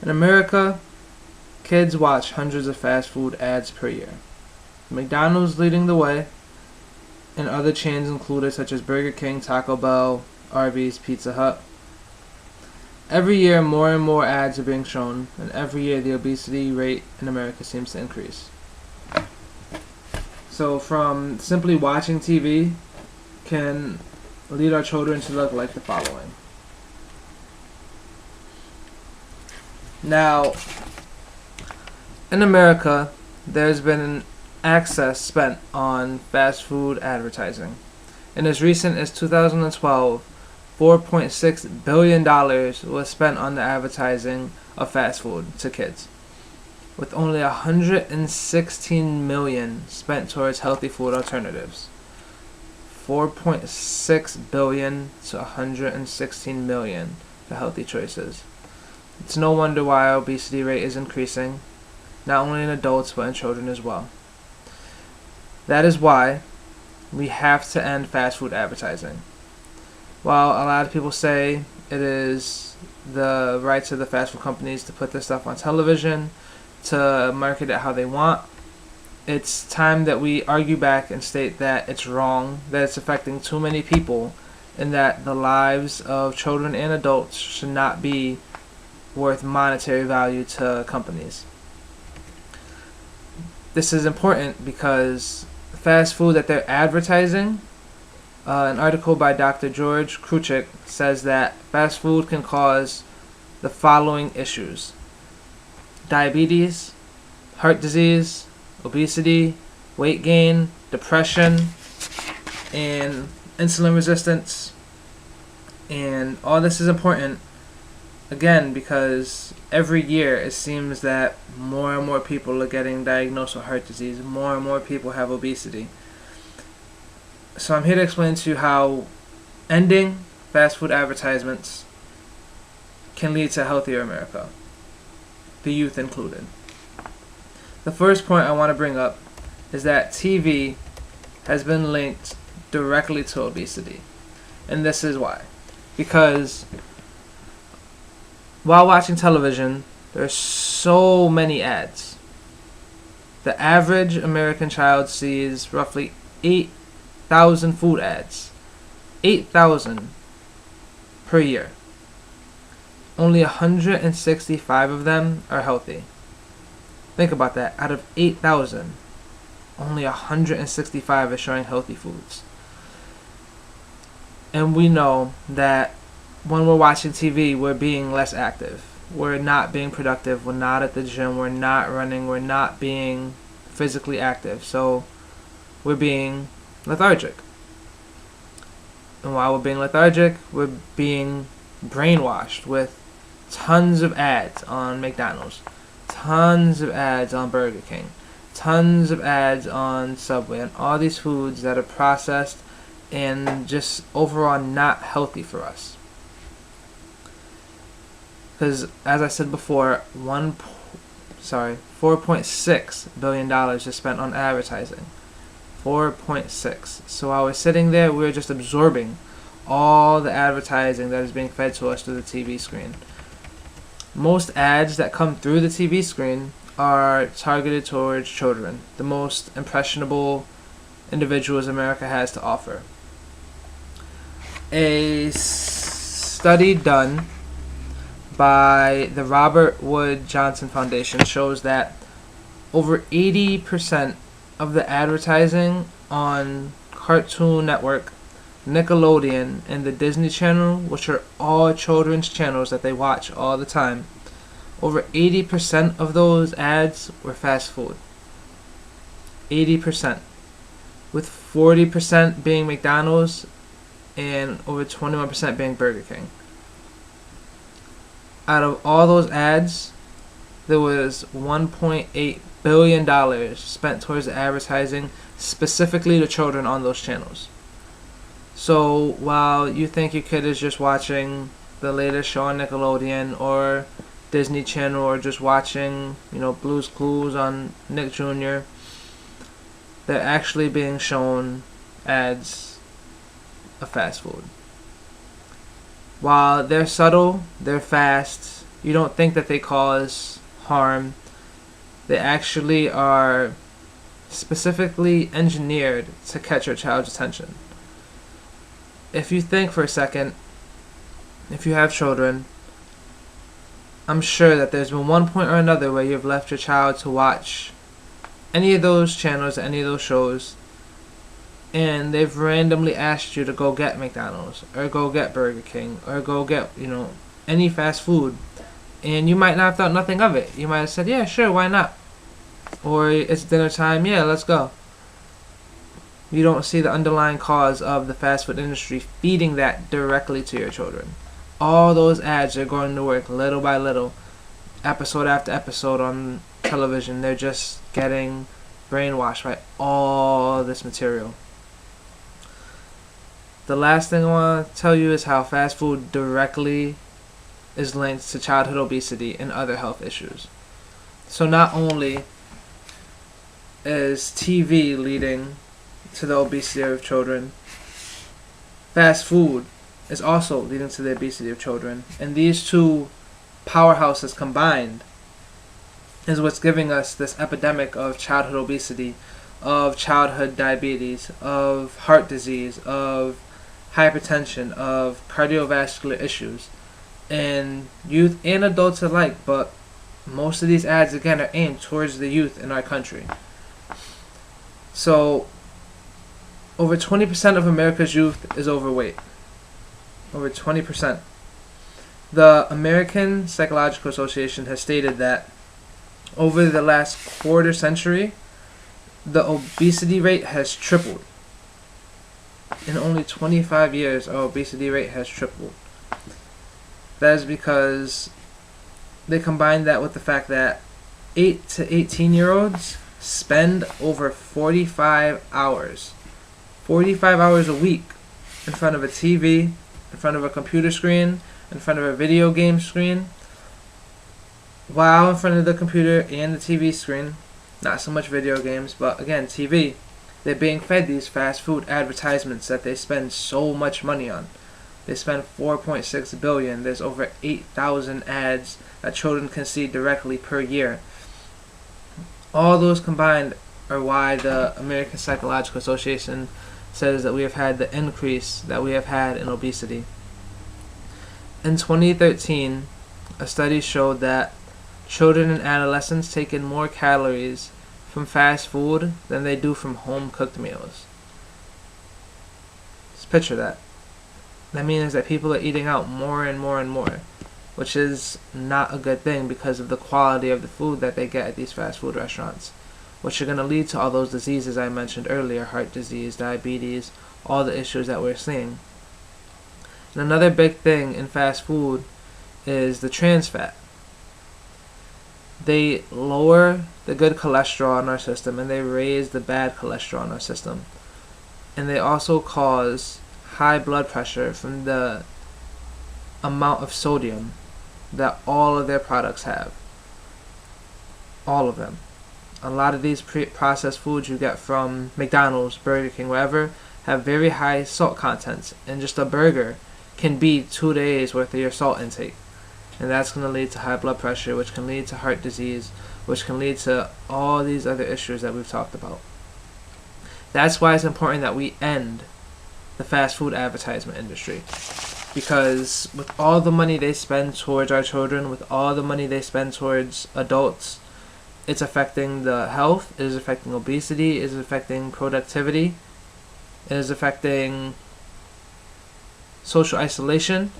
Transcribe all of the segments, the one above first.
In America, kids watch hundreds of fast food ads per year. McDonald's leading the way, and other chains included such as Burger King, Taco Bell, Arby's, Pizza Hut. Every year, more and more ads are being shown, and every year the obesity rate in America seems to increase. So from simply watching TV can lead our children to look like the following. Now, in America, there's been an excess spent on fast food advertising. And as recent as 2012, $4.6 billion was spent on the advertising of fast food to kids, with only $116 million spent towards healthy food alternatives. $4.6 billion to $116 million for healthy choices. It's no wonder why our obesity rate is increasing, not only in adults but in children as well. That is why we have to end fast food advertising. While a lot of people say it is the rights of the fast food companies to put this stuff on television, to market it how they want, it's time that we argue back and state that it's wrong, that it's affecting too many people, and that the lives of children and adults should not be worth monetary value to companies. This is important because fast food that they're advertising, an article by Dr. George Kruchik says that fast food can cause the following issues: diabetes, heart disease, obesity, weight gain, depression, and insulin resistance. And all this is important, again, because every year it seems that more and more people are getting diagnosed with heart disease, more and more people have obesity. So I'm here to explain to you how ending fast food advertisements can lead to a healthier America, the youth included. The first point I want to bring up is that TV has been linked directly to obesity. And this is why. Because while watching television, there's so many ads. The average American child sees roughly 8,000 food ads. 8,000 per year. Only 165 of them are healthy. Think about that. Out of 8,000, only 165 are showing healthy foods. And we know that when we're watching TV, we're being less active. We're not being productive. We're not at the gym. We're not running. We're not being physically active. So we're being lethargic. And while we're being lethargic, we're being brainwashed with tons of ads on McDonald's, tons of ads on Burger King, tons of ads on Subway, and all these foods that are processed and just overall not healthy for us. Because as I said before, $4.6 billion is spent on advertising. 4.6. So while we're sitting there, we're just absorbing all the advertising that is being fed to us through the TV screen. Most ads that come through the TV screen are targeted towards children, the most impressionable individuals America has to offer. A study done by the Robert Wood Johnson Foundation shows that over 80% of the advertising on Cartoon Network, Nickelodeon, and the Disney Channel, which are all children's channels that they watch all the time, over 80% of those ads were fast food. 80%. With 40% being McDonald's and over 21% being Burger King. Out of all those ads, there was $1.8 billion spent towards advertising specifically to children on those channels. So while you think your kid is just watching the latest show on Nickelodeon or Disney Channel or just watching, Blue's Clues on Nick Jr., they're actually being shown ads of fast food. While they're subtle, they're fast, You don't think that they cause harm. They actually are specifically engineered to catch your child's attention. If you think for a second, if you have children, I'm sure that there's been one point or another where you've left your child to watch any of those channels, any of those shows, and they've randomly asked you to go get McDonald's or go get Burger King or go get, any fast food, and you might not have thought nothing of it. You might have said, yeah, sure, why not? Or it's dinner time, yeah, let's go. You don't see the underlying cause of the fast food industry feeding that directly to your children. All those ads are going to work little by little, episode after episode on television. They're just getting brainwashed by all this material. The last thing I want to tell you is how fast food directly is linked to childhood obesity and other health issues. So not only is TV leading to the obesity of children, fast food is also leading to the obesity of children. And these two powerhouses combined is what's giving us this epidemic of childhood obesity, of childhood diabetes, of heart disease, of hypertension, of cardiovascular issues in youth and adults alike. But most of these ads, again, are aimed towards the youth in our country. So over 20% of America's youth is overweight. Over 20%. The American Psychological Association has stated that over the last quarter century, the obesity rate has tripled. In only 25 years, our obesity rate has tripled. That is because they combine that with the fact that 8 to 18-year-olds spend over 45 hours a week in front of a TV, in front of a computer screen, in front of a video game screen. While in front of the computer and the TV screen, not so much video games, but again, TV, they're being fed these fast food advertisements that they spend so much money on. They spend $4.6 billion. There's over 8,000 ads that children can see directly per year. All those combined are why the American Psychological Association says that we have had the increase that we have had in obesity. In 2013, a study showed that children and adolescents take in more calories from fast food than they do from home-cooked meals. Just picture that. That means that people are eating out more and more and more, which is not a good thing because of the quality of the food that they get at these fast food restaurants, which are going to lead to all those diseases I mentioned earlier, heart disease, diabetes, all the issues that we're seeing. And another big thing in fast food is the trans fat. They lower the good cholesterol in our system and they raise the bad cholesterol in our system. And they also cause high blood pressure from the amount of sodium that all of their products have. All of them. A lot of these processed foods you get from McDonald's, Burger King, wherever, have very high salt contents. And just a burger can be 2 days worth of your salt intake. And that's going to lead to high blood pressure, which can lead to heart disease, which can lead to all these other issues that we've talked about. That's why it's important that we end the fast food advertisement industry. Because with all the money they spend towards our children, with all the money they spend towards adults, it's affecting the health, it is affecting obesity, it is affecting productivity, it is affecting social isolation,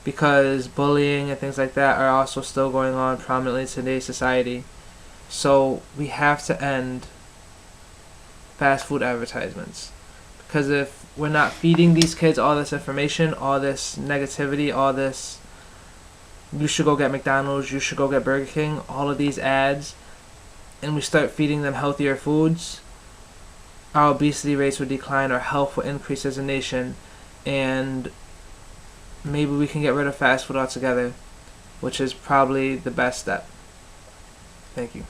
because bullying and things like that are also still going on prominently in today's society. So we have to end fast food advertisements. Because if we're not feeding these kids all this information, all this negativity, all this, you should go get McDonald's, you should go get Burger King, all of these ads, and we start feeding them healthier foods, our obesity rates will decline, our health will increase as a nation, and maybe we can get rid of fast food altogether, which is probably the best step. Thank you.